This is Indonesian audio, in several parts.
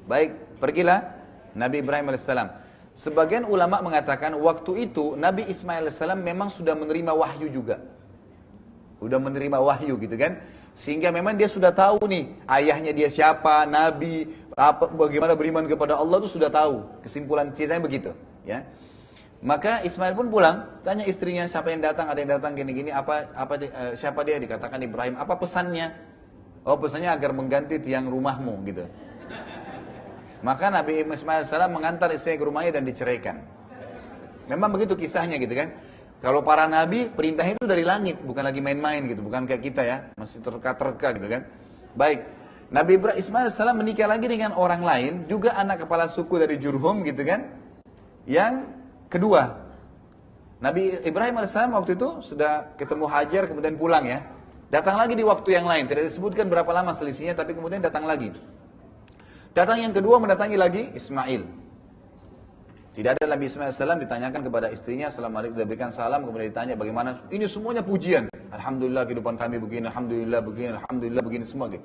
Baik, pergilah Nabi Ibrahim alaihissalam. Sebagian ulama mengatakan waktu itu Nabi Ismail alaihissalam memang sudah menerima wahyu juga. Sudah menerima wahyu gitu kan. Sehingga memang dia sudah tahu nih ayahnya dia siapa, nabi, apa, bagaimana beriman kepada Allah itu sudah tahu. Kesimpulan ceritanya begitu, ya. Maka Ismail pun pulang, tanya istrinya siapa yang datang, ada yang datang gini-gini, siapa dia, dikatakan Ibrahim, apa pesannya? Oh, pesannya agar mengganti tiang rumahmu gitu. Maka Nabi Ismail AS mengantar istrinya ke rumahnya dan diceraikan. Memang begitu kisahnya gitu kan. Kalau para nabi perintahnya itu dari langit, bukan lagi main-main gitu, bukan kayak kita ya, masih terka-terka gitu kan. Baik, Nabi Ismail AS menikah lagi dengan orang lain, juga anak kepala suku dari Jurhum gitu kan. Yang kedua, Nabi Ibrahim AS waktu itu sudah ketemu Hajar kemudian pulang ya. Datang lagi di waktu yang lain, tidak disebutkan berapa lama selisihnya, tapi kemudian datang lagi. Datang yang kedua mendatangi lagi Ismail. Tidak ada Nabi Ismail AS ditanyakan kepada istrinya, Assalamualaikum, diberikan salam, kemudian ditanya bagaimana. Ini semuanya pujian. Alhamdulillah kehidupan kami begini, Alhamdulillah begini semua gitu.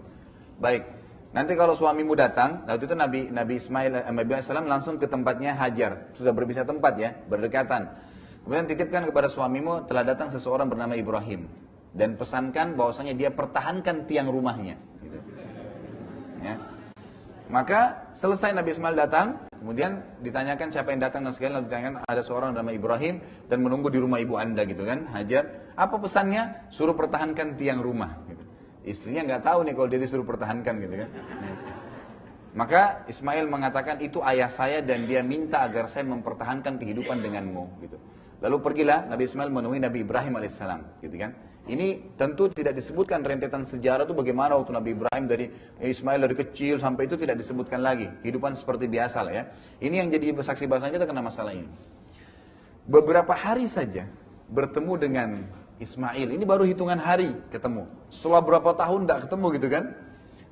Baik, nanti kalau suamimu datang, waktu itu Nabi Ismail AS langsung ke tempatnya Hajar. Sudah berpisah tempat ya, berdekatan. Kemudian titipkan kepada suamimu, telah datang seseorang bernama Ibrahim. Dan pesankan bahwasanya dia pertahankan tiang rumahnya. Gitu. Ya. Maka selesai Nabi Ismail datang, kemudian ditanyakan siapa yang datang dan segala, ditanyakan ada seorang nama Ibrahim dan menunggu di rumah ibu anda gitu kan, Hajar. Apa pesannya? Suruh pertahankan tiang rumah. Gitu. Istrinya nggak tahu nih kalau dia disuruh pertahankan gitu kan. Maka Ismail mengatakan itu ayah saya dan dia minta agar saya mempertahankan kehidupan denganmu. Gitu. Lalu pergilah Nabi Ismail menemui Nabi Ibrahim alaihissalam, gitu kan. Ini tentu tidak disebutkan rentetan sejarah itu bagaimana waktu Nabi Ibrahim dari Ismail dari kecil sampai itu tidak disebutkan lagi. Kehidupan seperti biasa lah ya. Ini yang jadi saksi bahasanya kita kena masalah ini. Beberapa hari saja bertemu dengan Ismail. Ini baru hitungan hari ketemu. Setelah berapa tahun tidak ketemu gitu kan.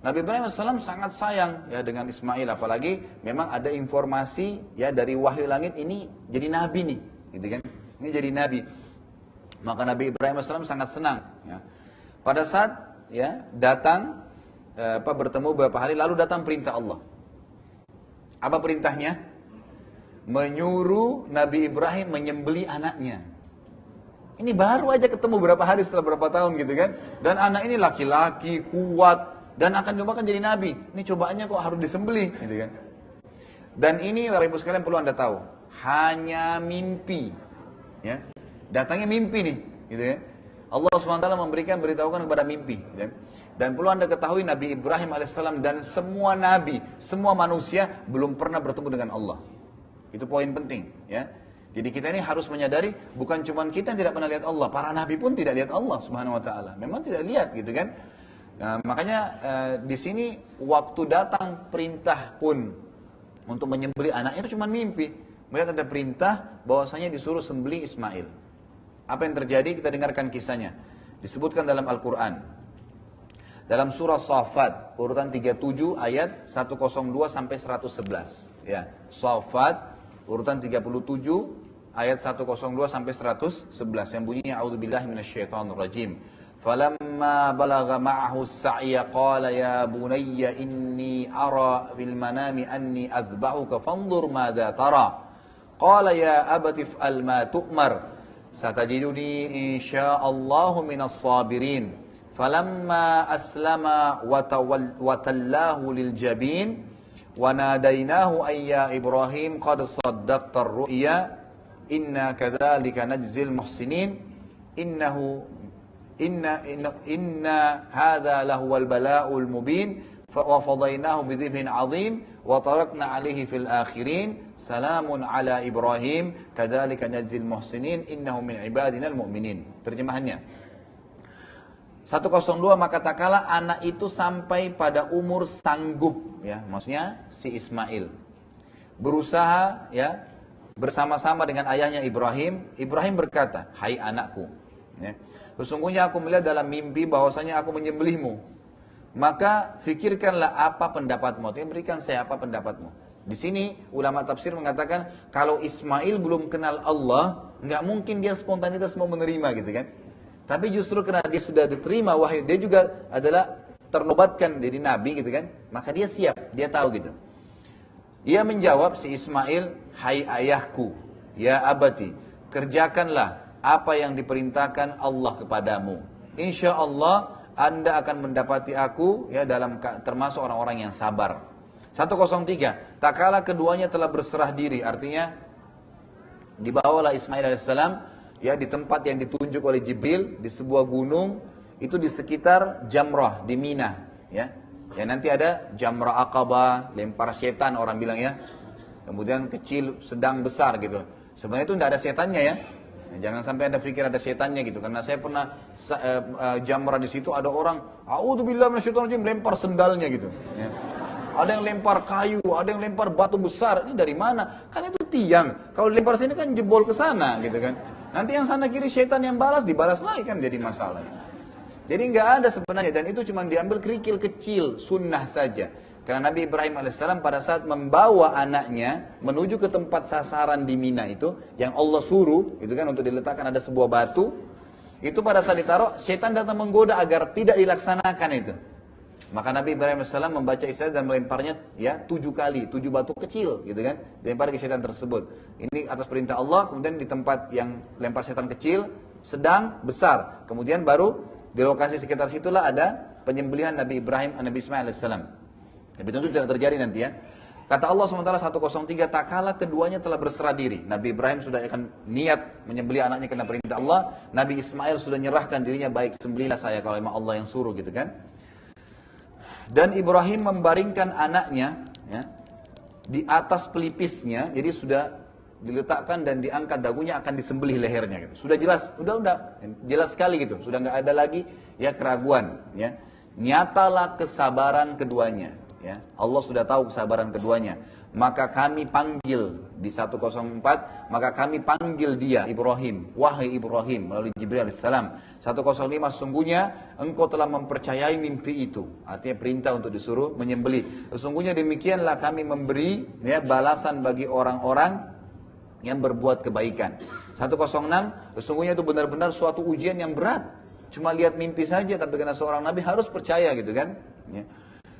Nabi Ibrahim AS sangat sayang ya dengan Ismail. Apalagi memang ada informasi ya dari wahyu langit ini jadi nabi nih. Gitu kan. Ini jadi nabi. Maka Nabi Ibrahim AS sangat senang. Ya. Pada saat ya datang bertemu beberapa hari lalu datang perintah Allah. Apa perintahnya? Menyuruh Nabi Ibrahim menyembelih anaknya. Ini baru aja ketemu berapa hari setelah berapa tahun gitu kan. Dan anak ini laki-laki kuat dan akan dicobakan jadi nabi. Ini cobaannya kok harus disembelih gitu kan. Dan ini Bapak Ibu sekalian perlu Anda tahu, hanya mimpi. Ya. Datangnya mimpi nih, gitu ya. Allah SWT memberikan beritahukan kepada mimpi. Ya. Dan perlu Anda ketahui Nabi Ibrahim alaihissalam dan semua nabi, semua manusia belum pernah bertemu dengan Allah. Itu poin penting. Ya. Jadi kita ini harus menyadari bukan cuma kita yang tidak pernah lihat Allah, para nabi pun tidak lihat Allah Subhanahu Wa Taala. Memang tidak lihat, gitu kan? Nah, makanya di sini waktu datang perintah pun untuk menyembelih anaknya itu cuma mimpi. Melihat ada perintah bahwasanya disuruh sembelih Ismail. Apa yang terjadi? Kita dengarkan kisahnya. Disebutkan dalam Al-Quran. Dalam surah Shafat, urutan 37 ayat 102 sampai 111. Ya, Shafat, urutan 37 ayat 102 sampai 111. Yang bunyinya, A'udzubillahi minasyaitonirrajim. Falamma balagha ma'ahu as-sa'ya qala ya bunayya inni ara bil manami anni adhbahuka fanzur madza tara. Qala ya abati if'al ma tu'mar. Satajiduni insyaallahu minas sabirin. Falamma aslama wa tallahu lil jabin wa nadainahu ayya Ibrahim qad saddaqta ar-ru'ya inna kadzalika najzil muhsinin inna hadza lahuwal bala'ul mubin wa fadaynahu bidhibhin 'adzim wa tarakna 'alaihi fil akhirin salamun 'ala Ibrahim kadzalika najzil muhsinin innahu min ibadinal mu'minin. Terjemahannya 102, maka tak kala anak itu sampai pada umur sanggup ya, maksudnya si Ismail berusaha ya bersama-sama dengan ayahnya Ibrahim. Ibrahim berkata, hai anakku ya, sesungguhnya aku melihat dalam mimpi bahwasanya aku menyembelihmu. Maka fikirkanlah apa pendapatmu. Artinya berikan saya apa pendapatmu. Di sini ulama tafsir mengatakan kalau Ismail belum kenal Allah, nggak mungkin dia spontanitas mau menerima gitu kan. Tapi justru karena dia sudah diterima wahyu, dia juga adalah ternobatkan jadi nabi gitu kan. Maka dia siap, dia tahu gitu. Ia menjawab si Ismail, hai ayahku, ya abati, kerjakanlah apa yang diperintahkan Allah kepadamu. Insya Allah Anda akan mendapati aku ya dalam termasuk orang-orang yang sabar. 103. Tak kala keduanya telah berserah diri, artinya dibawalah Ismail alaihissalam ya di tempat yang ditunjuk oleh Jibril di sebuah gunung itu di sekitar Jamrah di Mina ya. Ya nanti ada Jamrah Aqabah, lempar setan orang bilang ya. Kemudian kecil, sedang, besar gitu. Sebenarnya itu tidak ada setannya ya. Jangan sampai Anda pikir ada setannya gitu. Karena saya pernah Jamrah di situ ada orang, a'udzubillahi minasyaitonir rajim, lempar sendalnya gitu. Ya. Ada yang lempar kayu, ada yang lempar batu besar. Ini dari mana? Kan itu tiang. Kalau lempar sini kan jebol ke sana gitu kan. Nanti yang sana kiri setan yang balas, dibalas lagi kan jadi masalah. Jadi nggak ada sebenarnya, dan itu cuma diambil kerikil kecil, sunnah saja. Karena Nabi Ibrahim alaihissalam pada saat membawa anaknya menuju ke tempat sasaran di Mina itu, yang Allah suruh, itu kan untuk diletakkan ada sebuah batu, itu pada saat ditaruh, setan datang menggoda agar tidak dilaksanakan itu. Maka Nabi Ibrahim alaihissalam membaca Isra dan melemparnya ya 7 kali, 7 batu kecil, gitu kan, dilempar ke setan tersebut. Ini atas perintah Allah, kemudian di tempat yang lempar setan kecil, sedang, besar, kemudian baru di lokasi sekitar situlah ada penyembelihan Nabi Ibrahim, Nabi Ismail AS. Tapi tentu tidak terjadi nanti ya. Kata Allah SWT 103, tak kala keduanya telah berserah diri. Nabi Ibrahim sudah akan niat menyembelih anaknya karena perintah Allah. Nabi Ismail sudah nyerahkan dirinya, baik sembelihlah saya kalau memang Allah yang suruh gitu kan. Dan Ibrahim membaringkan anaknya ya, di atas pelipisnya, jadi sudah diletakkan dan diangkat dagunya akan disembelih lehernya gitu. Sudah jelas, udah jelas sekali gitu. Sudah nggak ada lagi ya keraguan ya. Nyatalah kesabaran keduanya ya. Allah sudah tahu kesabaran keduanya. Maka kami panggil di 104, maka kami panggil dia Ibrahim, wahai Ibrahim melalui Jibril alaihissalam. 105, sesungguhnya engkau telah mempercayai mimpi itu. Artinya perintah untuk disuruh menyembelih. Sesungguhnya demikianlah kami memberi ya balasan bagi orang-orang yang berbuat kebaikan. 106, sesungguhnya itu benar-benar suatu ujian yang berat. Cuma lihat mimpi saja, tapi karena seorang nabi harus percaya gitu kan. Ya.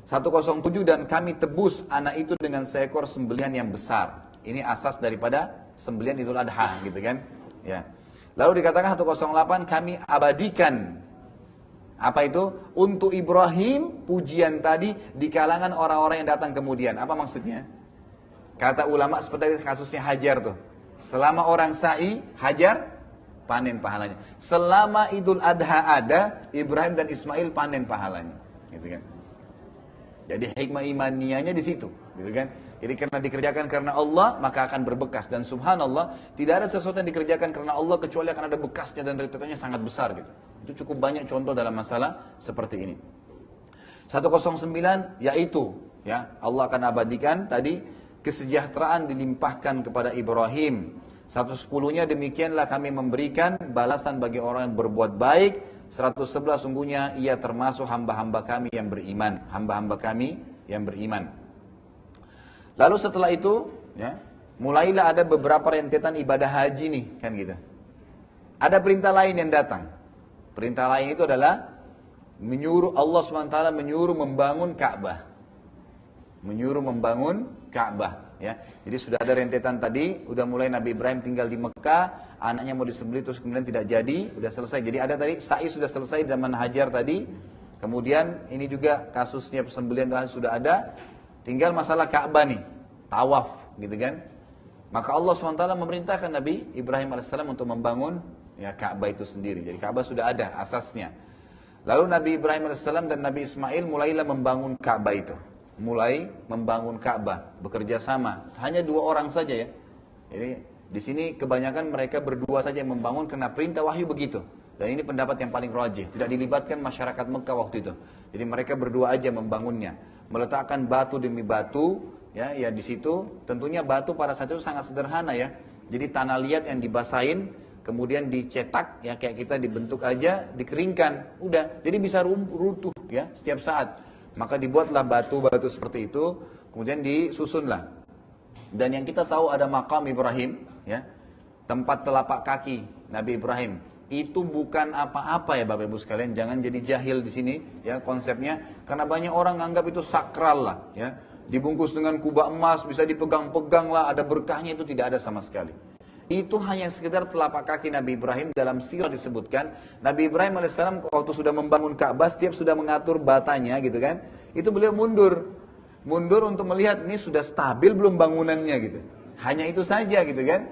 107, dan kami tebus anak itu dengan seekor sembelihan yang besar. Ini asas daripada sembelihan Idul Adha gitu kan. Ya. Lalu dikatakan 108, kami abadikan apa itu? Untuk Ibrahim pujian tadi di kalangan orang-orang yang datang kemudian. Apa maksudnya? Kata ulama seperti kasusnya Hajar tuh. Selama orang sa'i, Hajar panen pahalanya. Selama Idul Adha ada, Ibrahim dan Ismail panen pahalanya. Gitu kan. Jadi hikmah imaniyahnya di situ, gitu kan. Jadi karena dikerjakan karena Allah, maka akan berbekas. Dan subhanallah, tidak ada sesuatu yang dikerjakan karena Allah kecuali akan ada bekasnya dan rentetannya sangat besar gitu. Itu cukup banyak contoh dalam masalah seperti ini. 109 yaitu ya, Allah akan abadikan tadi kesejahteraan dilimpahkan kepada Ibrahim. 110-nya demikianlah kami memberikan balasan bagi orang yang berbuat baik. 111 sungguhnya ia termasuk hamba-hamba kami yang beriman. Hamba-hamba kami yang beriman. Lalu setelah itu ya, mulailah ada beberapa rentetan ibadah haji nih kan gitu. Ada perintah lain yang datang. Perintah lain itu adalah menyuruh Allah SWT menyuruh membangun Ka'bah. Menyuruh membangun Ka'bah ya. Jadi sudah ada rentetan tadi, udah mulai Nabi Ibrahim tinggal di Mekah, anaknya mau disembelih terus kemudian tidak jadi, udah selesai. Jadi ada tadi sa'i sudah selesai zaman Hajar tadi. Kemudian ini juga kasusnya persembelihan sudah ada. Tinggal masalah Ka'bah nih, tawaf gitu kan. Maka Allah SWT memerintahkan Nabi Ibrahim AS untuk membangun ya Ka'bah itu sendiri. Jadi Ka'bah sudah ada asasnya. Lalu Nabi Ibrahim AS dan Nabi Ismail mulailah membangun Ka'bah itu. Mulai membangun Ka'bah, bekerja sama. Hanya 2 orang saja ya. Jadi di sini kebanyakan mereka berdua saja yang membangun karena perintah wahyu begitu. Dan ini pendapat yang paling rajih. Tidak dilibatkan masyarakat Mekah waktu itu. Jadi mereka berdua aja membangunnya. Meletakkan batu demi batu. Ya di situ tentunya batu pada saat itu sangat sederhana ya. Jadi tanah liat yang dibasahin, kemudian dicetak ya kayak kita dibentuk aja, dikeringkan. Udah, jadi bisa runtuh ya setiap saat. Maka dibuatlah batu-batu seperti itu, kemudian disusunlah. Dan yang kita tahu ada makam Ibrahim, ya, tempat telapak kaki Nabi Ibrahim. Itu bukan apa-apa ya Bapak Ibu sekalian, jangan jadi jahil di sini, ya konsepnya. Karena banyak orang anggap itu sakral lah, ya. dibungkus dengan kubah emas, bisa dipegang-pegang lah, ada berkahnya, itu tidak ada sama sekali. Itu hanya sekedar telapak kaki Nabi Ibrahim. Dalam sirah disebutkan, Nabi Ibrahim alaihissalam waktu sudah membangun Ka'bah, setiap sudah mengatur batanya gitu kan, itu beliau mundur untuk melihat ini sudah stabil belum bangunannya gitu. Hanya itu saja gitu kan.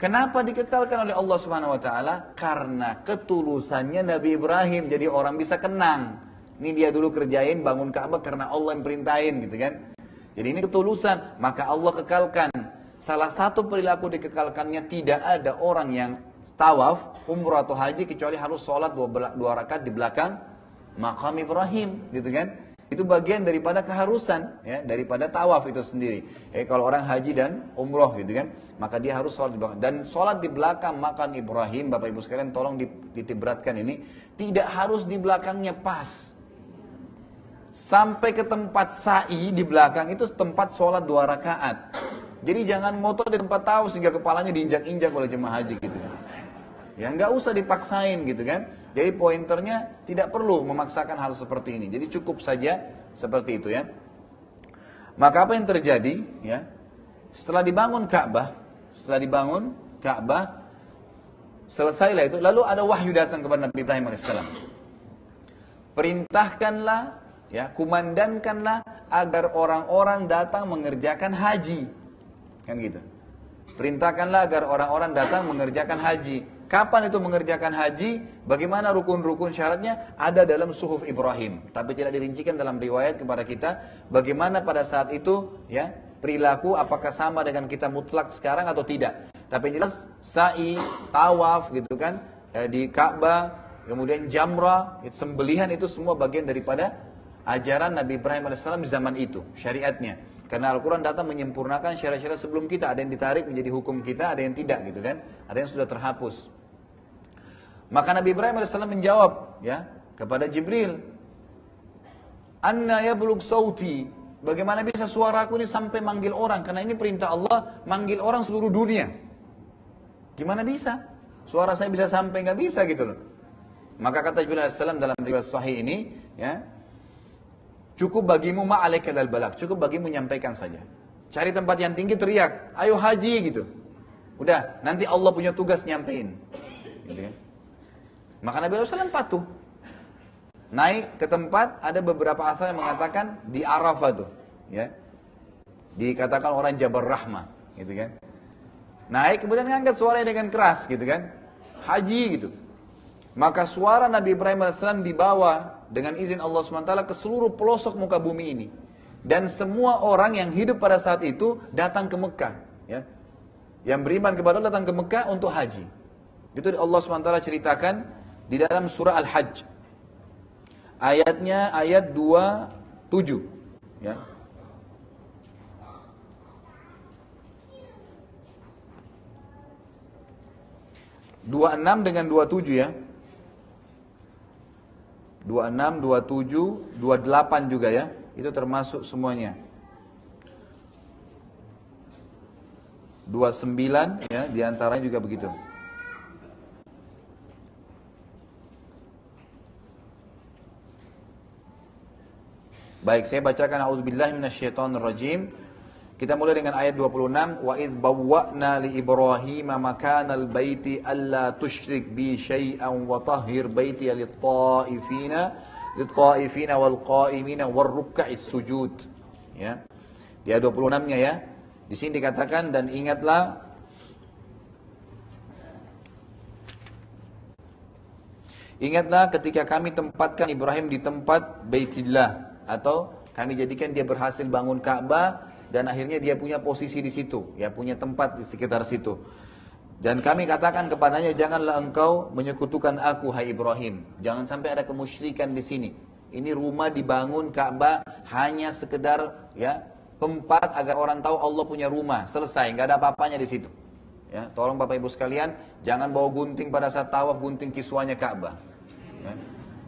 Kenapa dikekalkan oleh Allah Subhanahu wa taala? Karena ketulusannya Nabi Ibrahim, jadi orang bisa kenang. Ini dia dulu kerjain bangun Ka'bah karena Allah yang perintahin gitu kan. Jadi ini ketulusan, maka Allah kekalkan. Salah satu perilaku dikekalkannya, tidak ada orang yang tawaf, umrah atau haji kecuali harus sholat dua rakaat di belakang makam Ibrahim, gitu kan? Itu bagian daripada keharusan, ya, daripada tawaf itu sendiri. Kalau orang haji dan umrah, gitu kan, maka dia harus sholat di belakang. Dan sholat di belakang makam Ibrahim, Bapak Ibu sekalian, tolong ditiberatkan ini, tidak harus di belakangnya pas. Sampai ke tempat sa'i di belakang itu tempat sholat 2 rakaat. Jadi jangan ngotot di tempat tawaf sehingga kepalanya diinjak-injak oleh jemaah haji gitu kan. Ya nggak usah dipaksain gitu kan. Jadi pointernya tidak perlu memaksakan hal seperti ini. Jadi cukup saja seperti itu ya. Maka apa yang terjadi ya? Setelah dibangun Ka'bah, selesailah itu, lalu ada wahyu datang kepada Nabi Ibrahim alaihissalam. Perintahkanlah, ya, kumandankanlah agar orang-orang datang mengerjakan haji. Kan gitu. Perintahkanlah agar orang-orang datang mengerjakan haji. Kapan itu mengerjakan haji? Bagaimana rukun-rukun syaratnya? Ada dalam suhuf Ibrahim, tapi tidak dirincikan dalam riwayat kepada kita bagaimana pada saat itu, ya, perilaku apakah sama dengan kita mutlak sekarang atau tidak. Tapi yang jelas sa'i, tawaf gitu kan, di Ka'bah, kemudian jamrah, sembelihan, itu semua bagian daripada ajaran Nabi Ibrahim alaihissalam di zaman itu, syariatnya. Karena Al-Quran datang menyempurnakan syariat-syariat sebelum kita. Ada yang ditarik menjadi hukum kita, ada yang tidak gitu kan. Ada yang sudah terhapus. Maka Nabi Ibrahim alaihissalam menjawab, ya, kepada Jibril, Anna yablugh sauti, bagaimana bisa suaraku ini sampai manggil orang? Karena ini perintah Allah, manggil orang seluruh dunia. Gimana bisa? Suara saya bisa sampai, nggak bisa gitu loh. Maka kata Jibril alaihissalam dalam riwayat sahih ini, ya, cukup bagimu ma'alaika dal balak, cukup bagimu menyampaikan saja. Cari tempat yang tinggi, teriak, ayo haji gitu. Udah, nanti Allah punya tugas nyampein. Gitu kan? Maka Nabi SAW patuh. Naik ke tempat, ada beberapa asal yang mengatakan di Arafah tuh, ya. Dikatakan orang Jabal Rahmah, gitu kan. Naik kemudian ngangkat suaranya dengan keras, gitu kan. Haji gitu. Maka suara Nabi Ibrahim AS dibawa dengan izin Allah SWT ke seluruh pelosok muka bumi ini. Dan semua orang yang hidup pada saat itu datang ke Mekah. Ya. Yang beriman kepada Allah datang ke Mekah untuk haji. Itu Allah SWT ceritakan di dalam surah Al-Hajj. Ayatnya ayat 27. Ya. Dua 26 dengan 27 ya. 26, 27, 28 juga ya. Itu termasuk semuanya. 29 ya, diantaranya juga begitu. Baik, saya bacakan a'udzubillahi minasyaitonirrajim. Kita mulai dengan ayat 26. Wa idh bawwa'na li Ibrahim makanal baiti alla tusyrik bi syai'an wa tahhir baiti lit-ta'ifina wal qa'imina war ruk'is sujud. Ya. Di ayat 26-nya ya. Di sini dikatakan dan ingatlah ketika kami tempatkan Ibrahim di tempat Baitillah, atau kami jadikan dia berhasil bangun Ka'bah dan akhirnya dia punya posisi di situ, ya, punya tempat di sekitar situ. Dan kami katakan kepadanya, janganlah engkau menyekutukan aku, hai Ibrahim. Jangan sampai ada kemusyrikan di sini. Ini rumah dibangun Ka'bah hanya sekedar, ya, tempat agar orang tahu Allah punya rumah. Selesai, nggak ada apa-apanya di situ. Ya, tolong Bapak Ibu sekalian, jangan bawa gunting pada saat tawaf, gunting kiswanya Ka'bah. Ya.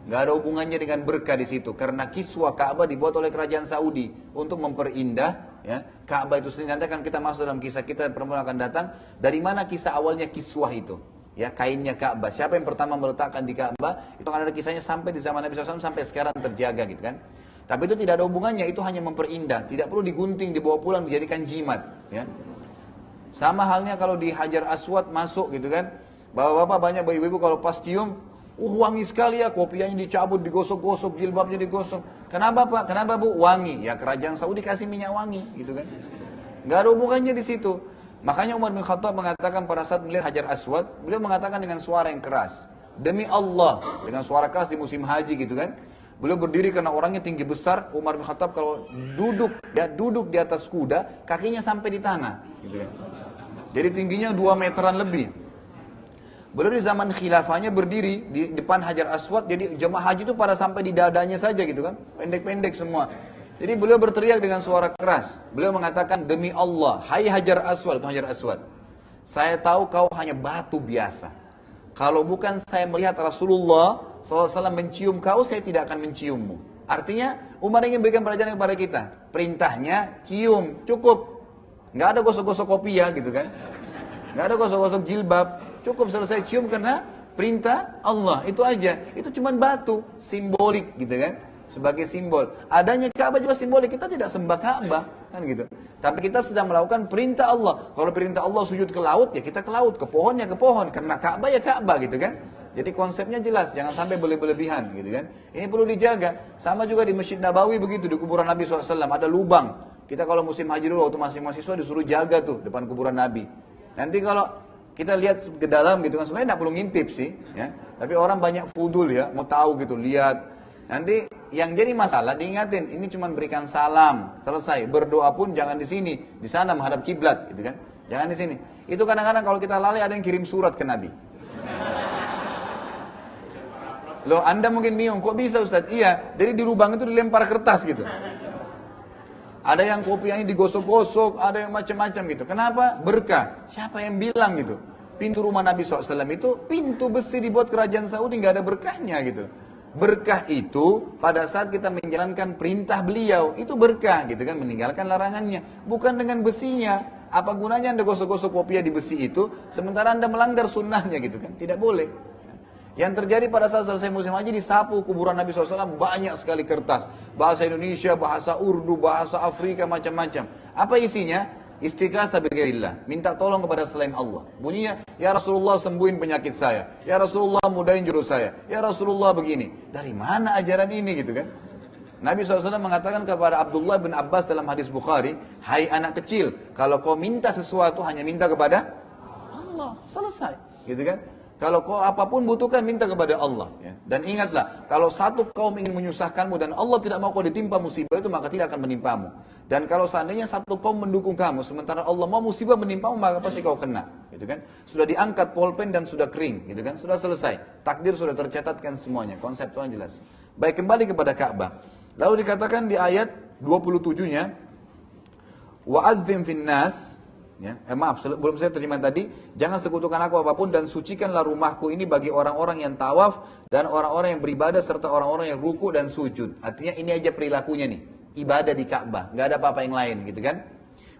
Nggak ada hubungannya dengan berkah di situ, karena kiswah Ka'bah dibuat oleh kerajaan Saudi untuk memperindah, ya, Ka'bah itu sendiri. Nanti akan kita masuk dalam kisah kita, perempuan akan datang. Dari mana kisah awalnya kiswah itu? Ya, kainnya Ka'bah. Siapa yang pertama meletakkan di Ka'bah? Itu akan ada kisahnya sampai di zaman Nabi SAW sampai sekarang terjaga gitu kan. Tapi itu tidak ada hubungannya, itu hanya memperindah. Tidak perlu digunting, dibawa pulang, dijadikan jimat. Ya. Sama halnya kalau di Hajar Aswad masuk gitu kan. Bapak-bapak banyak ibu-ibu kalau pas cium, wangi sekali ya, kopiahnya dicabut, digosok-gosok, jilbabnya digosok. Kenapa Pak? Kenapa Bu? Wangi. Ya kerajaan Saudi kasih minyak wangi gitu kan. Nggak ada hubungannya di situ. Makanya Umar bin Khattab mengatakan pada saat melihat Hajar Aswad, beliau mengatakan dengan suara yang keras. Demi Allah, dengan suara keras di musim haji gitu kan. Beliau berdiri karena orangnya tinggi besar. Umar bin Khattab kalau duduk di atas kuda, kakinya sampai di tanah. Gitu ya. Jadi tingginya 2 meteran lebih. Beliau di zaman khilafahnya berdiri di depan Hajar Aswad. Jadi jemaah haji itu pada sampai di dadanya saja gitu kan. Pendek-pendek semua. Jadi beliau berteriak dengan suara keras. Beliau mengatakan, demi Allah, hai Hajar Aswad, Hajar Aswad. Saya tahu kau hanya batu biasa. Kalau bukan saya melihat Rasulullah SAW mencium kau, saya tidak akan menciummu. Artinya, Umar ingin berikan pelajaran kepada kita. Perintahnya, cium, cukup. Nggak ada gosok-gosok kopi ya, gitu kan. Nggak ada gosok-gosok jilbab. Cukup selesai cium karena perintah Allah. Itu aja. Itu cuma batu, simbolik gitu kan. Sebagai simbol. Adanya Ka'bah juga simbolik. Kita tidak sembah Ka'bah. Kan gitu. Tapi kita sedang melakukan perintah Allah. Kalau perintah Allah sujud ke laut, ya kita ke laut. Ke pohon, ya ke pohon. Karena Ka'bah, ya Ka'bah gitu kan. Jadi konsepnya jelas. Jangan sampai berlebihan gitu kan. Ini perlu dijaga. Sama juga di Masjid Nabawi begitu. Di kuburan Nabi SAW. Ada lubang. Kita kalau musim haji dulu, waktu masih mahasiswa disuruh jaga tuh depan kuburan Nabi. Nanti kalau kita lihat ke dalam gitu kan. Sebenarnya tidak perlu ngintip sih. Ya. Tapi orang banyak fudul ya. Mau tahu gitu. Lihat. Nanti yang jadi masalah diingatin, ini cuma berikan salam, selesai. Berdoa pun jangan di sini, di sana menghadap kiblat, gitu kan? Jangan di sini. Itu kadang-kadang kalau kita lalai ada yang kirim surat ke Nabi. Loh, Anda mungkin bingung, kok bisa Ustaz? Iya, jadi di lubang itu dilempar kertas gitu. Ada yang kopiahnya digosok-gosok, ada yang macam-macam gitu. Kenapa? Berkah. Siapa yang bilang gitu? Pintu rumah Nabi SAW itu pintu besi dibuat kerajaan Saudi, nggak ada berkahnya gitu. Berkah itu pada saat kita menjalankan perintah beliau, itu berkah gitu kan, meninggalkan larangannya. Bukan dengan besinya. Apa gunanya Anda gosok-gosok kopiah di besi itu, sementara Anda melanggar sunnahnya gitu kan, tidak boleh. Yang terjadi pada saat selesai musim haji, disapu kuburan Nabi SAW, banyak sekali kertas. Bahasa Indonesia, bahasa Urdu, bahasa Afrika, macam-macam. Apa isinya? Istighasah bigairillah, minta tolong kepada selain Allah. Bunyinya, ya Rasulullah sembuhin penyakit saya, ya Rasulullah mudahin jodoh saya, ya Rasulullah begini. Dari mana ajaran ini gitu kan? Nabi SAW mengatakan kepada Abdullah bin Abbas dalam hadis Bukhari, hai anak kecil, kalau kau minta sesuatu hanya minta kepada Allah, selesai, gitu kan? Kalau kau apapun butuhkan, minta kepada Allah. Ya. Dan ingatlah, kalau satu kaum ingin menyusahkanmu dan Allah tidak mau kau ditimpa musibah itu, maka tidak akan menimpamu. Dan kalau seandainya satu kaum mendukung kamu, sementara Allah mau musibah menimpamu, maka pasti kau kena. Gitu kan? Sudah diangkat polpen dan sudah kering. Gitu kan? Sudah selesai. Takdir sudah tercatatkan semuanya. Konsep Tuhan jelas. Baik, kembali kepada Ka'bah. Lalu dikatakan di ayat 27-nya, wa'adzim finnas. Ya, maaf, belum saya terima tadi. Jangan sekutukan aku apapun dan sucikanlah rumahku ini bagi orang-orang yang tawaf dan orang-orang yang beribadah serta orang-orang yang ruku dan sujud. Artinya ini aja perilakunya nih, ibadah di Ka'bah, nggak ada apa-apa yang lain, gitu kan?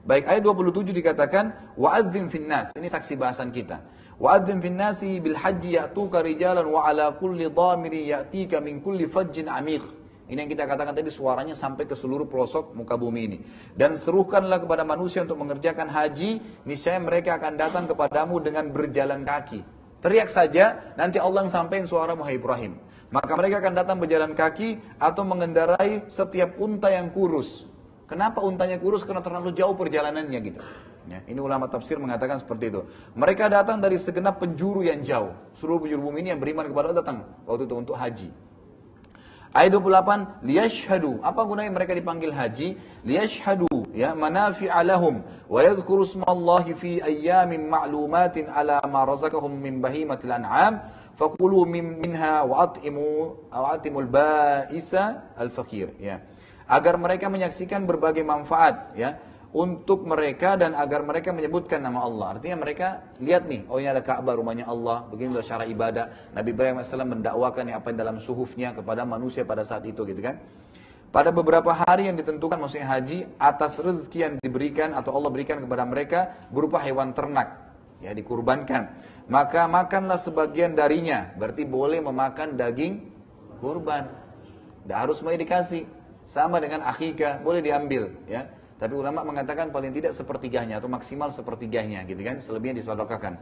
Baik, ayat 27 dikatakan wa'adzim finnas. Ini saksi bahasan kita. Wa'adzim finnasi bil haji ya'tuka rijalan wa ala kulli dhamiri ya'tika min kulli fajjin amiq. Ini yang kita katakan tadi, suaranya sampai ke seluruh pelosok muka bumi ini. Dan serukanlah kepada manusia untuk mengerjakan haji, niscaya mereka akan datang kepadamu dengan berjalan kaki. Teriak saja, nanti Allah yang sampaikan suaramu, hai Ibrahim. Maka mereka akan datang berjalan kaki atau mengendarai setiap unta yang kurus. Kenapa untanya kurus? Karena terlalu jauh perjalanannya gitu. Ya, ini ulama tafsir mengatakan seperti itu. Mereka datang dari segenap penjuru yang jauh. Seluruh penjuru bumi ini yang beriman kepada Allah datang waktu itu untuk haji. Ayat 28, liyashhadu. Apa gunanya mereka dipanggil haji? Liyashhadu, ya, manafi'a lahum wa yadhkuru ismallahi fi ayyamin ma'lumatin ala ma razaqahum min bahimatil an'am faqulu minha wa atimul ba'isa al-fakir, ya. Agar mereka menyaksikan berbagai manfaat, ya, untuk mereka dan agar mereka menyebutkan nama Allah. Artinya mereka lihat nih, oh ini ada Ka'bah, rumahnya Allah, begini loh cara ibadah. Nabi Ibrahim AS mendakwakan apa yang dalam suhufnya kepada manusia pada saat itu, gitu kan. Pada beberapa hari yang ditentukan, maksudnya haji, atas rezeki yang diberikan atau Allah berikan kepada mereka berupa hewan ternak, ya, dikurbankan. Maka makanlah sebagian darinya, berarti boleh memakan daging kurban. Tidak harus semuanya dikasih. Sama dengan akikah, boleh diambil, ya. Tapi ulama mengatakan paling tidak sepertiganya atau maksimal sepertiganya, gitu kan. Selebihnya disedekahkan.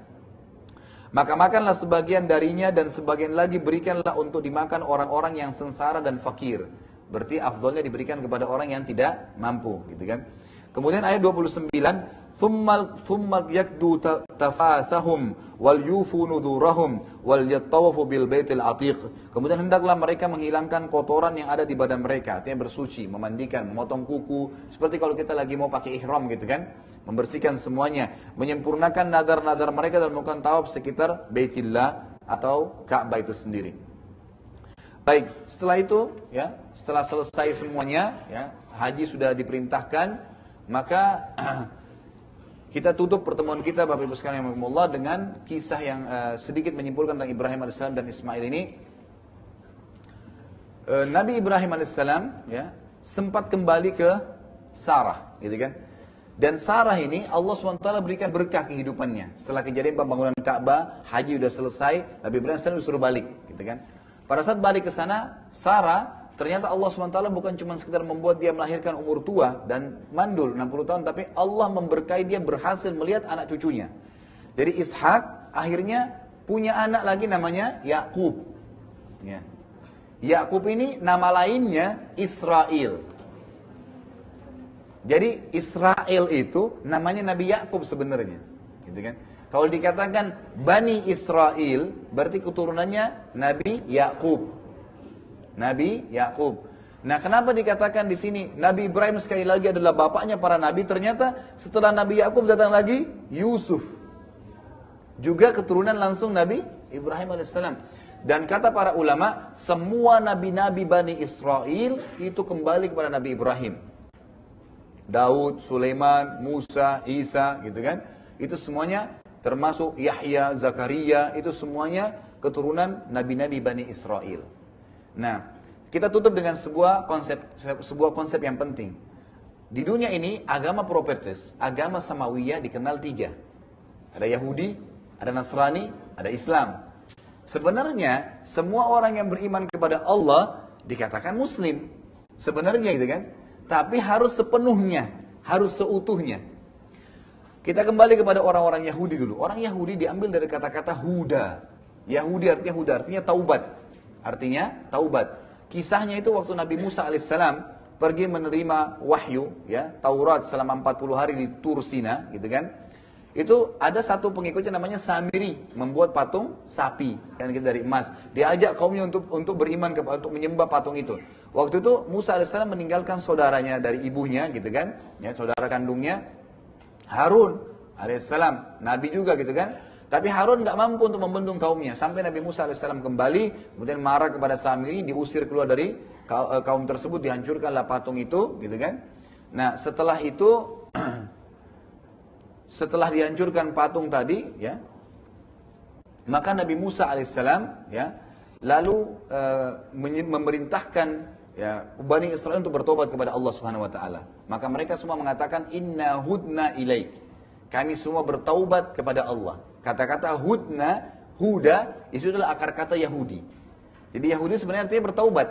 Maka makanlah sebagian darinya dan sebagian lagi berikanlah untuk dimakan orang-orang yang sengsara dan fakir. Berarti afdolnya diberikan kepada orang yang tidak mampu, gitu kan. Kemudian ayat 29, thumma yakdu tafathahum wal yufu nudurahum wal yattawafu bil baitil atiq. Kemudian hendaklah mereka menghilangkan kotoran yang ada di badan mereka, artinya bersuci, memandikan, memotong kuku, seperti kalau kita lagi mau pakai ihram gitu kan, membersihkan semuanya, menyempurnakan nadar-nadar mereka dan melakukan tawaf sekitar Baitillah atau Ka'bah itu sendiri. Baik, setelah itu ya, setelah selesai semuanya ya, haji sudah diperintahkan, maka kita tutup pertemuan kita Bapak Ibu sekalian rahimakumullah dengan kisah yang sedikit menyimpulkan tentang Ibrahim AS dan Ismail ini. Nabi Ibrahim AS ya, sempat kembali ke Sarah, gitu kan? Dan Sarah ini Allah SWT berikan berkah kehidupannya. Setelah kejadian pembangunan Ka'bah, haji sudah selesai, Nabi Ibrahim AS disuruh balik, gitu kan? Pada saat balik ke sana, Sarah ternyata Allah SWT bukan cuma sekedar membuat dia melahirkan umur tua dan mandul 60 tahun, tapi Allah memberkahi dia berhasil melihat anak cucunya. Jadi Ishak akhirnya punya anak lagi namanya Yakub. Ya. Yakub ini nama lainnya Israel. Jadi Israel itu namanya Nabi Yakub sebenarnya, gitu kan? Kalau dikatakan Bani Israel, berarti keturunannya Nabi Yakub. Nabi Yakub. Nah, kenapa dikatakan di sini Nabi Ibrahim sekali lagi adalah bapaknya para nabi? Ternyata setelah Nabi Yakub datang lagi Yusuf, juga keturunan langsung Nabi Ibrahim alaihissalam. Dan kata para ulama, semua nabi-nabi Bani Israel itu kembali kepada Nabi Ibrahim. Daud, Sulaiman, Musa, Isa, gitu kan? Itu semuanya termasuk Yahya, Zakaria, itu semuanya keturunan nabi-nabi Bani Israel. Nah, kita tutup dengan sebuah konsep yang penting. Di dunia ini agama propertes, agama Samawiyah dikenal 3. Ada Yahudi, ada Nasrani, ada Islam. Sebenarnya semua orang yang beriman kepada Allah dikatakan Muslim. Sebenarnya gitu kan? Tapi harus sepenuhnya, harus seutuhnya. Kita kembali kepada orang-orang Yahudi dulu. Orang Yahudi diambil dari kata-kata Huda. Yahudi artinya Huda, artinya taubat. Artinya taubat. Kisahnya itu waktu Nabi Musa alaihissalam pergi menerima wahyu, ya, Taurat selama 40 hari di Tur Sina, gitu kan? Itu ada satu pengikutnya namanya Samiri, membuat patung sapi, kan gitu, dari emas. Diajak kaumnya untuk beriman untuk menyembah patung itu. Waktu itu Musa alaihissalam meninggalkan saudaranya dari ibunya, gitu kan? Ya, saudara kandungnya Harun alaihissalam, nabi juga, gitu kan? Tapi Harun nggak mampu untuk membendung kaumnya. Sampai Nabi Musa alaihissalam kembali, kemudian marah kepada Samiri, diusir keluar dari kaum tersebut, dihancurkanlah patung itu, gitu kan? Nah, setelah itu, setelah dihancurkan patung tadi, ya, maka Nabi Musa alaihissalam, ya, lalu memerintahkan, ya, Bani Israel untuk bertobat kepada Allah Subhanahu Wa Taala. Maka mereka semua mengatakan Inna hudna ilaik. Kami semua bertaubat kepada Allah. Kata-kata hudna, huda, itu adalah akar kata Yahudi. Jadi Yahudi sebenarnya artinya bertaubat.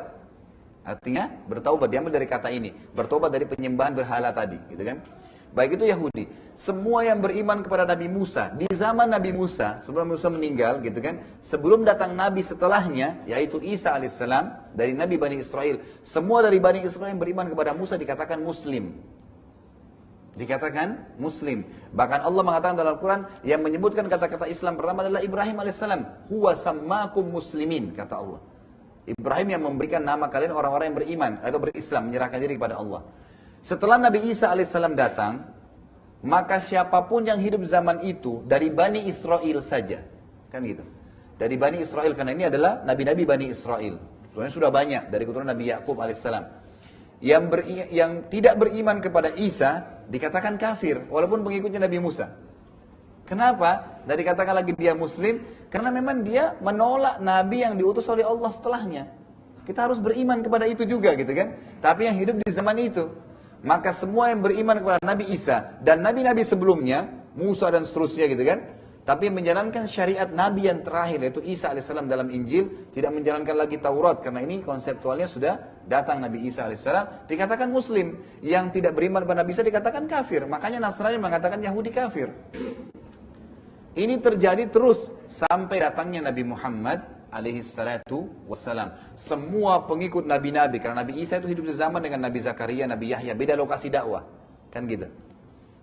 Artinya bertaubat, diambil dari kata ini. Bertaubat dari penyembahan berhala tadi, gitu kan? Baik itu Yahudi. Semua yang beriman kepada Nabi Musa, di zaman Nabi Musa, sebelum Musa meninggal, gitu kan? Sebelum datang Nabi setelahnya, yaitu Isa alaihissalam, dari Nabi Bani Israel. Semua dari Bani Israel yang beriman kepada Musa dikatakan Muslim. Dikatakan Muslim. Bahkan Allah mengatakan dalam Al-Quran yang menyebutkan kata-kata Islam pertama adalah Ibrahim alaihissalam. Huwa sammakum muslimin, kata Allah. Ibrahim yang memberikan nama kalian orang-orang yang beriman atau berislam, menyerahkan diri kepada Allah. Setelah Nabi Isa alaihissalam datang, maka siapapun yang hidup zaman itu dari Bani Israel saja, kan gitu. Dari Bani Israel, karena ini adalah nabi-nabi Bani Israel. Sebenarnya sudah banyak dari keturunan Nabi Yakub alaihissalam. Yang tidak beriman kepada Isa dikatakan kafir walaupun pengikutnya Nabi Musa. Kenapa? Dan dikatakan lagi dia Muslim karena memang dia menolak Nabi yang diutus oleh Allah setelahnya. Kita harus beriman kepada itu juga, gitu kan? Tapi yang hidup di zaman itu, maka semua yang beriman kepada Nabi Isa dan nabi-nabi sebelumnya, Musa dan seterusnya, gitu kan? Tapi menjalankan syariat Nabi yang terakhir, yaitu Isa alaihissalam dalam Injil, tidak menjalankan lagi Taurat, karena ini konseptualnya sudah datang Nabi Isa alaihissalam, dikatakan Muslim. Yang tidak beriman kepada Nabi Isa dikatakan kafir. Makanya Nasrani mengatakan Yahudi kafir. Ini terjadi terus sampai datangnya Nabi Muhammad alaihissalatu wassalam. Semua pengikut Nabi-Nabi, karena Nabi Isa itu hidup sezaman dengan Nabi Zakaria, Nabi Yahya, beda lokasi dakwah. Kan gitu.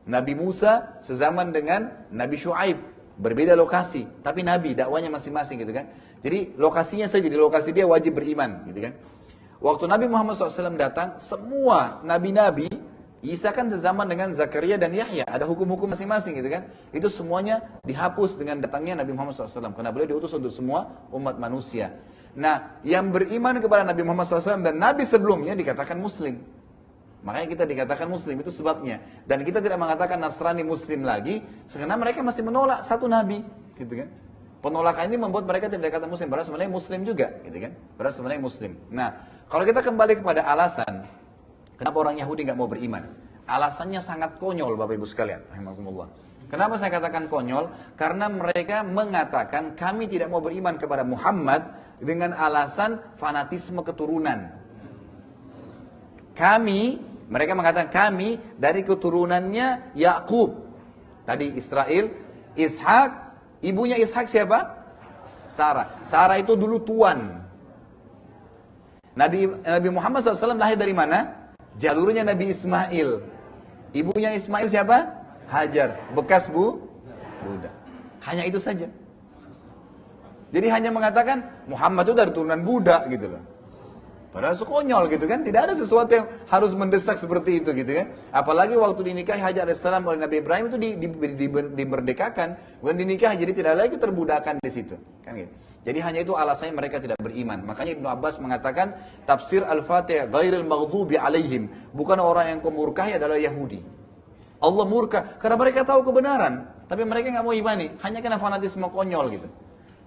Nabi Musa sezaman dengan Nabi Shu'aib, berbeda lokasi, tapi Nabi, dakwanya masing-masing gitu kan. Jadi lokasinya saja, di lokasi dia wajib beriman gitu kan. Waktu Nabi Muhammad SAW datang, semua Nabi-Nabi, Isa kan sezaman dengan Zakaria dan Yahya, ada hukum-hukum masing-masing gitu kan. Itu semuanya dihapus dengan datangnya Nabi Muhammad SAW, karena beliau diutus untuk semua umat manusia. Nah, yang beriman kepada Nabi Muhammad SAW dan Nabi sebelumnya dikatakan Muslim. Makanya kita dikatakan Muslim, itu sebabnya. Dan kita tidak mengatakan Nasrani Muslim lagi, karena mereka masih menolak satu Nabi, gitu kan. Penolakan ini membuat mereka tidak dikatakan Muslim, padahal sebenarnya Muslim juga, gitu kan. Padahal sebenarnya Muslim. Nah, kalau kita kembali kepada alasan, kenapa orang Yahudi nggak mau beriman? Alasannya sangat konyol, Bapak Ibu sekalian, rahimakumullah. Kenapa saya katakan konyol? Karena mereka mengatakan kami tidak mau beriman kepada Muhammad dengan alasan fanatisme keturunan. Mereka mengatakan kami dari keturunannya Yakub. Tadi Israel, Ishak, ibunya Ishak siapa? Sarah. Sarah itu dulu tuan. Nabi Muhammad SAW lahir dari mana? Jalurnya Nabi Ismail. Ibunya Ismail siapa? Hajar. Bekas budak. Hanya itu saja. Jadi hanya mengatakan Muhammad itu dari turunan budak gitu loh. Padahal itu konyol gitu kan. Tidak ada sesuatu yang harus mendesak seperti itu gitu kan. Apalagi waktu dinikahi Hajar alaihissalam oleh Nabi Ibrahim itu dimerdekakan. Bukan dinikahi, jadi tidak lagi terbudakan di situ. Kan gitu. Jadi hanya itu alasannya mereka tidak beriman. Makanya Ibnu Abbas mengatakan tafsir Al-Fatihah ghairil maghdubi alaihim. Bukan orang yang kemurkahi adalah Yahudi. Allah murka karena mereka tahu kebenaran. Tapi mereka nggak mau imani. Hanya karena fanatisme konyol gitu.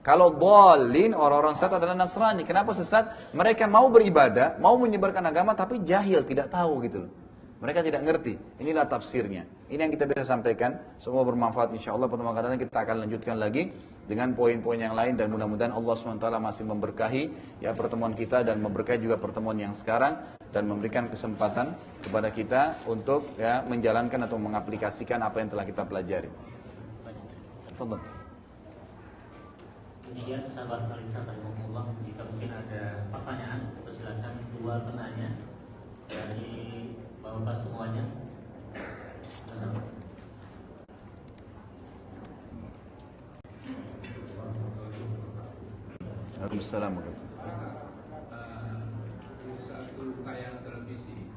Kalau dhalin, orang-orang sesat adalah Nasrani. Kenapa sesat? Mereka mau beribadah, mau menyebarkan agama, tapi jahil, tidak tahu gitu loh. Mereka tidak ngerti. Inilah tafsirnya. Ini yang kita bisa sampaikan. Semua bermanfaat insya Allah. Pertemuan kadang kita akan lanjutkan lagi dengan poin-poin yang lain. Dan mudah-mudahan Allah SWT masih memberkahi ya pertemuan kita dan memberkahi juga pertemuan yang sekarang. Dan memberikan kesempatan kepada kita untuk ya menjalankan atau mengaplikasikan apa yang telah kita pelajari. Fadhal. Kemudian sahabat Alisa rahimahullah, jika mungkin ada pertanyaan, persilakan dua penanya dari bapak semuanya. Waalaikumsalam. Di satu tayangan televisi,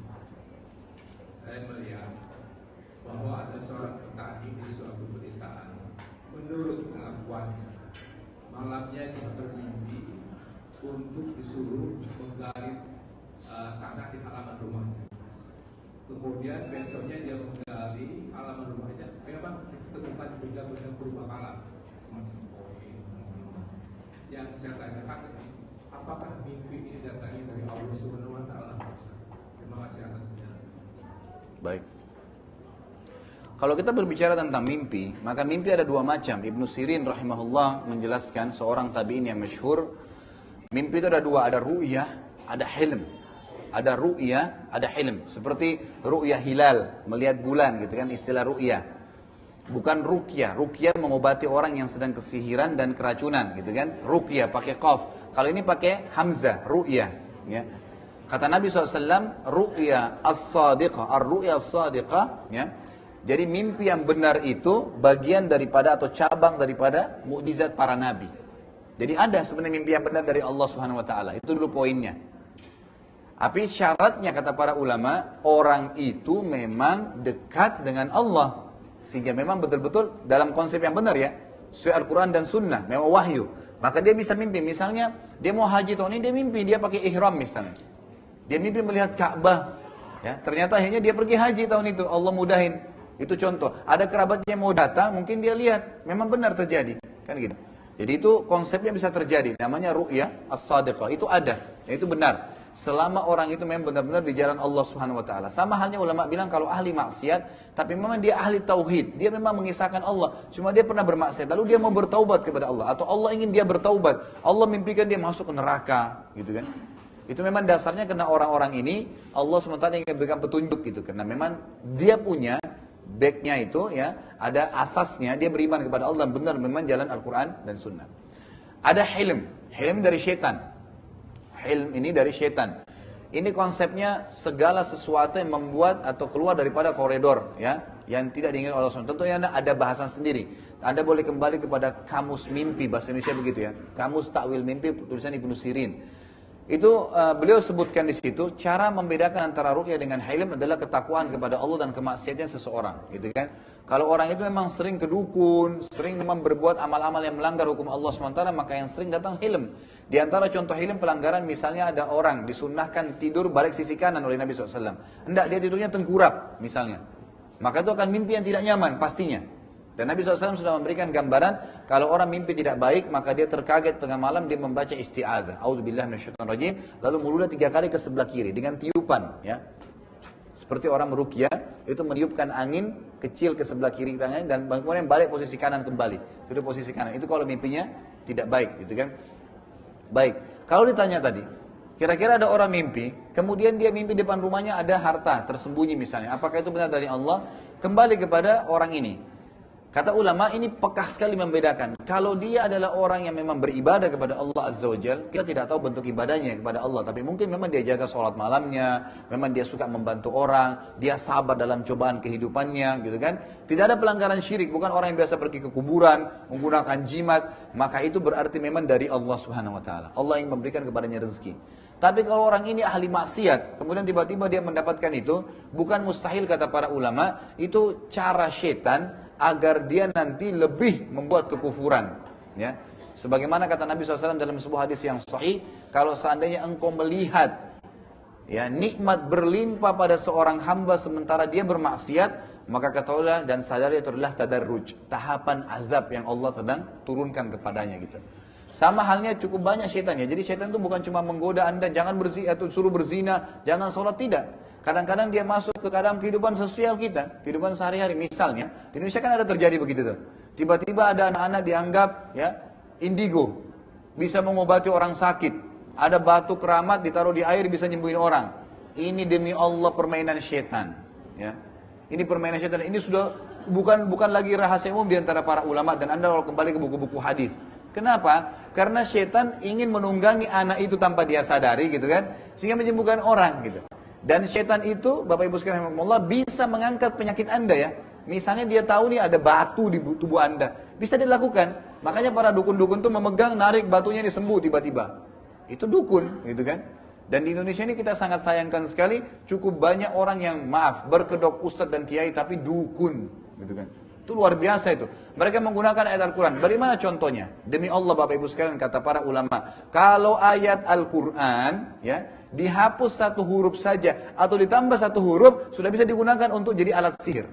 saya melihat bahwa ada seorang petani di suatu pedesaan. Menurut pengakuannya, malamnya dia bermimpi untuk disuruh menggali tanah di halaman rumahnya. Kemudian besoknya dia menggali halaman rumahnya, memang ditemukan benda-benda berupa semacam koin. Yang saya tanyakan, apakah mimpi ini datangnya dari Allah Subhanahu Wa Taala? Terima kasih atas penjelasan. Baik. Kalau kita berbicara tentang mimpi, maka mimpi ada dua macam. Ibnu Sirin rahimahullah menjelaskan, seorang tabi'in yang masyhur, mimpi itu ada dua, ada ru'yah, ada hilm. Ada ru'yah, ada hilm. Seperti ru'yah hilal, melihat bulan gitu kan, istilah ru'yah. Bukan ruqyah. Ruqyah mengobati orang yang sedang kesihiran dan keracunan gitu kan. Ruqyah pakai qaf. Kalau ini pakai hamzah, ru'yah ya. Kata Nabi SAW, ru'yah as-sadiqah, ar-ru'yah as-sadiqah ya. Jadi mimpi yang benar itu bagian daripada atau cabang daripada mukjizat para nabi. Jadi ada sebenarnya mimpi yang benar dari Allah Subhanahu Wa Taala. Itu dulu poinnya. Tapi syaratnya kata para ulama, orang itu memang dekat dengan Allah. Sehingga memang betul-betul dalam konsep yang benar ya. Sesuai Al-Quran dan Sunnah, memang wahyu. Maka dia bisa mimpi. Misalnya dia mau haji tahun ini, dia mimpi dia pakai ihram misalnya. Dia mimpi melihat Ka'bah. Ya, ternyata akhirnya dia pergi haji tahun itu. Allah mudahin. Itu contoh. Ada kerabatnya mau datang, mungkin dia lihat, memang benar terjadi, kan gitu. Jadi itu konsepnya bisa terjadi. Namanya ru'yah as-sadiqah. Itu ada, itu benar. Selama orang itu memang benar-benar di jalan Allah Subhanahu Wa Taala. Sama halnya ulama bilang kalau ahli maksiat, tapi memang dia ahli tauhid, dia memang mengisahkan Allah. Cuma dia pernah bermaksiat, lalu dia mau bertaubat kepada Allah, atau Allah ingin dia bertaubat. Allah mimpikan dia masuk ke neraka, gitu kan. Itu memang dasarnya karena orang-orang ini Allah SWT ingin berikan petunjuk gitu. Karena memang dia punya backnya itu ya, ada asasnya, dia beriman kepada Allah dan benar memang jalan Al-Quran dan Sunnah. Ada hilm, hilm dari syaitan. Hilm ini dari syaitan. Ini konsepnya segala sesuatu yang membuat atau keluar daripada koridor ya, yang tidak diinginkan oleh Allah. Tentunya ada bahasan sendiri. Anda boleh kembali kepada kamus mimpi, bahasa Indonesia begitu ya. Kamus takwil mimpi, tulisan Ibnu Sirin. Itu beliau sebutkan di situ cara membedakan antara ruqyah dengan hilm adalah ketakwaan kepada Allah dan kemaksiatan seseorang, gitu kan? Kalau orang itu memang sering ke dukun, sering memang berbuat amal-amal yang melanggar hukum Allah SWT, maka yang sering datang hilm. Di antara contoh hilm pelanggaran misalnya ada orang disunnahkan tidur balik sisi kanan oleh Nabi SAW. Hendak dia tidurnya tengkurap misalnya. Maka itu akan mimpi yang tidak nyaman pastinya. Dan Nabi SAW sudah memberikan gambaran kalau orang mimpi tidak baik maka dia terkaget tengah malam dia membaca isti'adzah. A'udzubillahi minasyaitonirrajim. Lalu mulutnya 3 kali ke sebelah kiri dengan tiupan ya. Seperti orang meruqyah itu meniupkan angin kecil ke sebelah kiri tangannya dan kemudian balik posisi kanan kembali. Itu posisi kanan. Itu kalau mimpinya tidak baik gitu kan. Baik. Kalau ditanya tadi, kira-kira ada orang mimpi, kemudian dia mimpi depan rumahnya ada harta tersembunyi misalnya. Apakah itu benar dari Allah? Kembali kepada orang ini. Kata ulama ini peka sekali membedakan. Kalau dia adalah orang yang memang beribadah kepada Allah Azza wa Jalla, kita tidak tahu bentuk ibadahnya kepada Allah. Tapi mungkin memang dia jaga sholat malamnya, memang dia suka membantu orang, dia sabar dalam cobaan kehidupannya gitu kan. Tidak ada pelanggaran syirik, bukan orang yang biasa pergi ke kuburan, menggunakan jimat. Maka itu berarti memang dari Allah Subhanahu wa Ta'ala. Allah yang memberikan kepadanya rezeki. Tapi kalau orang ini ahli maksiat, kemudian tiba-tiba dia mendapatkan itu, bukan mustahil kata para ulama, itu cara syaitan agar dia nanti lebih membuat kekufuran ya. Sebagaimana kata Nabi SAW dalam sebuah hadis yang sahih, kalau seandainya engkau melihat ya nikmat berlimpah pada seorang hamba sementara dia bermaksiat, maka ketahuilah dan sadari itu adalah tadarruj, tahapan azab yang Allah sedang turunkan kepadanya gitu. Sama halnya cukup banyak syaitan ya. Jadi syaitan itu bukan cuma menggoda Anda jangan berzina atau suruh berzina, jangan sholat, tidak. Kadang-kadang dia masuk ke dalam kehidupan sosial kita, kehidupan sehari-hari. Misalnya, di Indonesia kan ada terjadi begitu tuh. Tiba-tiba ada anak-anak dianggap ya indigo, bisa mengobati orang sakit. Ada batu keramat ditaruh di air bisa nyembuhin orang. Ini demi Allah permainan syaitan. Ya, ini permainan syaitan. Ini sudah bukan lagi rahasia umum di antara para ulama dan Anda kalau kembali ke buku-buku hadis. Kenapa? Karena syaitan ingin menunggangi anak itu tanpa dia sadari gitu kan, sehingga menyembuhkan orang gitu. Dan syaitan itu, Bapak Ibu sekalian rahimakumullah, bisa mengangkat penyakit Anda ya. Misalnya dia tahu nih ada batu di tubuh Anda, bisa dilakukan. Makanya para dukun-dukun tuh memegang, narik batunya ini sembuh tiba-tiba. Itu dukun, gitu kan. Dan di Indonesia ini kita sangat sayangkan sekali, cukup banyak orang yang berkedok ustadz dan kiai tapi dukun, gitu kan. Itu luar biasa itu. Mereka menggunakan ayat Al-Quran. Bagaimana contohnya? Demi Allah Bapak Ibu sekalian kata para ulama, kalau ayat Al-Quran ya dihapus 1 huruf saja atau ditambah 1 huruf sudah bisa digunakan untuk jadi alat sihir.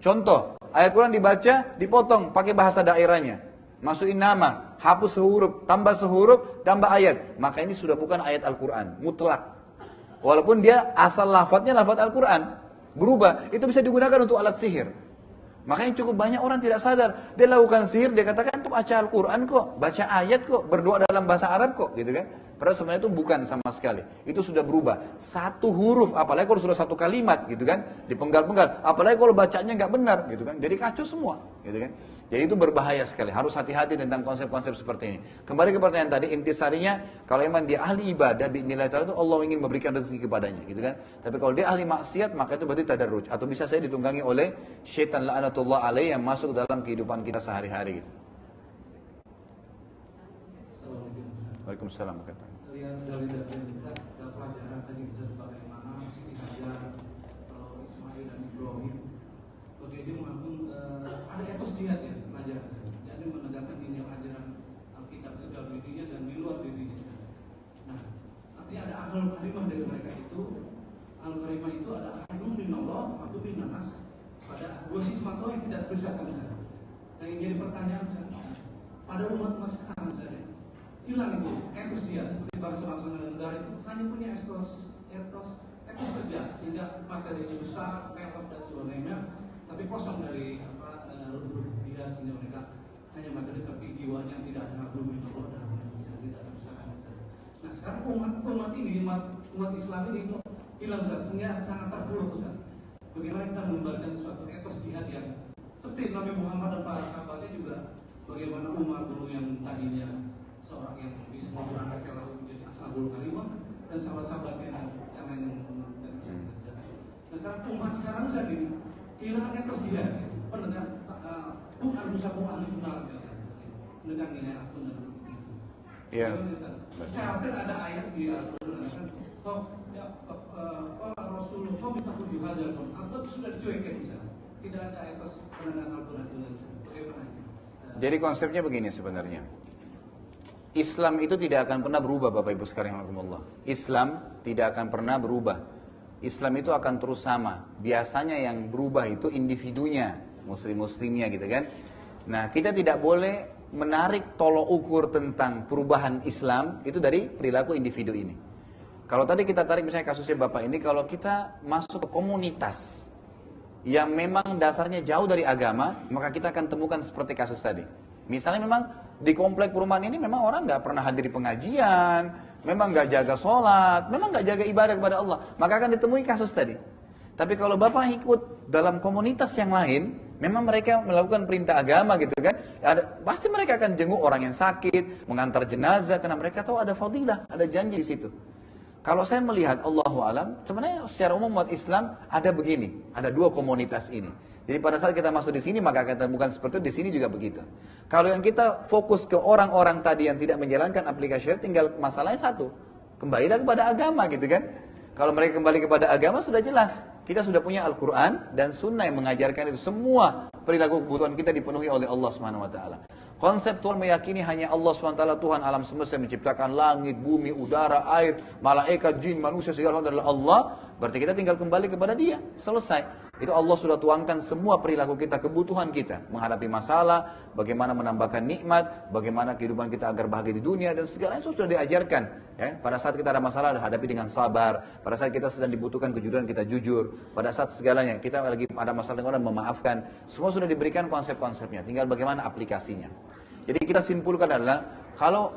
Contoh, ayat Quran dibaca, dipotong pakai bahasa daerahnya. Masukin nama, hapus sehuruf, tambah sehuruf, tambah ayat. Maka ini sudah bukan ayat Al-Quran, mutlak. Walaupun dia asal lafadznya lafadz Al-Quran, berubah, itu bisa digunakan untuk alat sihir. Makanya cukup banyak orang tidak sadar. Dia lakukan sihir, dia katakan itu baca Al-Quran kok, baca ayat kok, berdoa dalam bahasa Arab kok, gitu kan. Padahal sebenarnya itu bukan sama sekali. Itu sudah berubah. 1 huruf, apalagi kalau sudah 1 kalimat, gitu kan, dipenggal-penggal. Apalagi kalau bacanya nggak benar, gitu kan. Jadi kacau semua, gitu kan. Jadi itu berbahaya sekali. Harus hati-hati tentang konsep-konsep seperti ini. Kembali ke pertanyaan tadi, intisarinya, kalau memang dia ahli ibadah, bi'nilai ta'ala itu Allah ingin memberikan rezeki kepadanya, gitu kan. Tapi kalau dia ahli maksiat, maka itu berarti tadarruj. Atau bisa saya ditunggangi oleh syaitan la'anatullah alaih yang masuk dalam kehidupan kita sehari-hari, gitu. Waalaikumsalam. Dari identitas dan pelajaran tadi bisa bagaimana Siti Hajar, Ismail dan Ibrahim, bagi dia mengandung ada etos jihad ya pelajaran, jadi menegakkan dini ajaran Alkitab itu dalam dirinya dan di luar dirinya. Nah, nanti ada ahlul karimah dari mereka itu. Ahlul karimah itu ada ahadun minallah, ahadun minannas. Pada 2 sisi mata yang tidak terpisahkan misalnya. Nah, yang jadi pertanyaan misalnya, pada umat sekarang misalnya, hilang itu etos dia seperti bangsa-bangsa negara itu hanya punya etos kerja sehingga materinya besar, mewah dan sebagainya, tapi kosong dari ruh dia sehingga mereka hanya materi tapi jiwanya tidak ada belum minallah dan tidak terpisahkan. Nah sekarang umat Islam ini itu hilang Ustaz, sehingga sangat terpuruk Ustaz. Bagaimana kita mengembalikan suatu etos jihad yang seperti Nabi Muhammad dan para sahabatnya juga, bagaimana Umar dulu yang tadinya seorang yang bisa memperangkat lalu menjadi Abul Karimah, dan sahabat-sahabatnya yang lain yang nah sekarang umat sekarang Ustaz ini hilang etos jihad, pendengar bukan musabu ahli benar dengan nilai akun dan Iya. Saya khawatir ada ayat di Al-Quran Rasulullah minta tujuh hajar atau sudah dicuekin misalnya. Tidak ada etos pendengar Al-Quran bagaimana? Jadi konsepnya begini sebenarnya. Islam itu tidak akan pernah berubah Bapak Ibu sekalian rahimakumullah. Islam tidak akan pernah berubah. Islam itu akan terus sama. Biasanya yang berubah itu individunya, muslimnya gitu kan. Nah, kita tidak boleh menarik tolok ukur tentang perubahan Islam itu dari perilaku individu ini. Kalau tadi kita tarik misalnya kasusnya Bapak ini, kalau kita masuk ke komunitas yang memang dasarnya jauh dari agama, maka kita akan temukan seperti kasus tadi. Misalnya memang di komplek perumahan ini memang orang nggak pernah hadiri pengajian, memang nggak jaga sholat, memang nggak jaga ibadah kepada Allah, maka akan ditemui kasus tadi. Tapi kalau Bapak ikut dalam komunitas yang lain, memang mereka melakukan perintah agama gitu kan, pasti mereka akan jenguk orang yang sakit, mengantar jenazah, karena mereka tahu ada fadilah, ada janji di situ. Kalau saya melihat Allahu alam, sebenarnya secara umum umat Islam ada begini, ada dua komunitas ini. Jadi pada saat kita masuk di sini maka akan temukan seperti itu, di sini juga begitu. Kalau yang kita fokus ke orang-orang tadi yang tidak menjalankan aplikasi syariat, tinggal masalahnya satu, kembalilah kepada agama gitu kan. Kalau mereka kembali kepada agama sudah jelas. Kita sudah punya Al-Quran dan Sunnah yang mengajarkan itu. Semua perilaku kebutuhan kita dipenuhi oleh Allah SWT. Konseptual meyakini hanya Allah SWT Tuhan alam semesta yang menciptakan langit, bumi, udara, air, malaikat, jin, manusia, segala macam adalah Allah. Berarti kita tinggal kembali kepada Dia. Selesai. Itu Allah sudah tuangkan semua perilaku kita, kebutuhan kita. Menghadapi masalah, bagaimana menambahkan nikmat, bagaimana kehidupan kita agar bahagia di dunia, dan segalanya sudah diajarkan. Ya, pada saat kita ada masalah, hadapi dengan sabar. Pada saat kita sedang dibutuhkan kejujuran, kita jujur. Pada saat segalanya, kita lagi ada masalah dengan orang, memaafkan. Semua sudah diberikan konsep-konsepnya, tinggal bagaimana aplikasinya. Jadi kita simpulkan adalah, kalau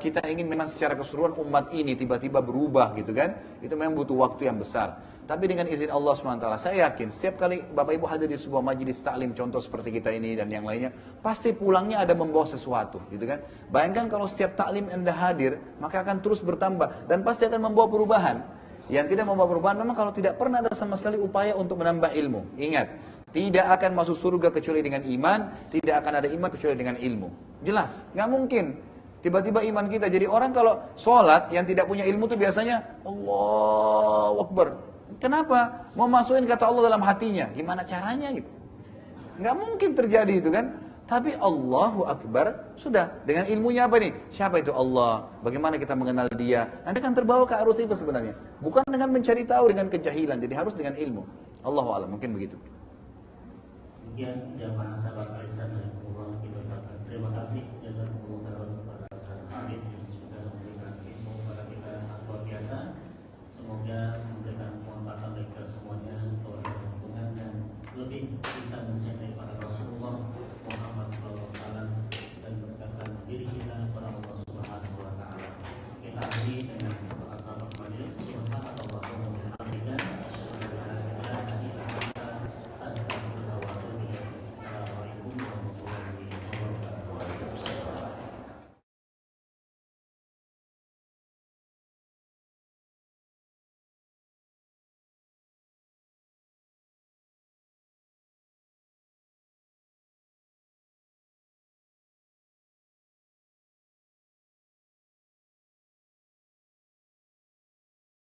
kita ingin memang secara keseluruhan umat ini tiba-tiba berubah gitu kan, itu memang butuh waktu yang besar. Tapi dengan izin Allah SWT, saya yakin setiap kali Bapak Ibu hadir di sebuah majelis taklim, contoh seperti kita ini dan yang lainnya, pasti pulangnya ada membawa sesuatu, gitu kan? Bayangkan kalau setiap taklim Anda hadir, maka akan terus bertambah dan pasti akan membawa perubahan. Yang tidak membawa perubahan memang kalau tidak pernah ada sama sekali upaya untuk menambah ilmu. Ingat, tidak akan masuk surga kecuali dengan iman, tidak akan ada iman kecuali dengan ilmu. Jelas, nggak mungkin. Tiba-tiba iman kita jadi orang kalau sholat yang tidak punya ilmu itu biasanya Allahu Akbar. Kenapa? Mau masukin kata Allah dalam hatinya. Gimana caranya gitu? Nggak mungkin terjadi itu kan. Tapi Allahu Akbar sudah. Dengan ilmunya apa nih? Siapa itu Allah? Bagaimana kita mengenal Dia? Nanti akan terbawa ke arus itu sebenarnya. Bukan dengan mencari tahu, dengan kejahilan. Jadi harus dengan ilmu. Allahu a'lam, mungkin begitu. Demikian jamaah sahabat Aisyah dan Allah, kita ucapkan terima kasih jazakumullah khairan kepada Ustaz Habib yang sudah memberikan ilmu kepada kita sangat luar biasa. Semoga memberikan kemanfaatan bagi kita semuanya, keuntungan dan lebih kita mencintai para Rasulullah Muhammad SAW dan mendekatkan diri kita kepada Allah Subhanahu Wa Taala. Kita akhiri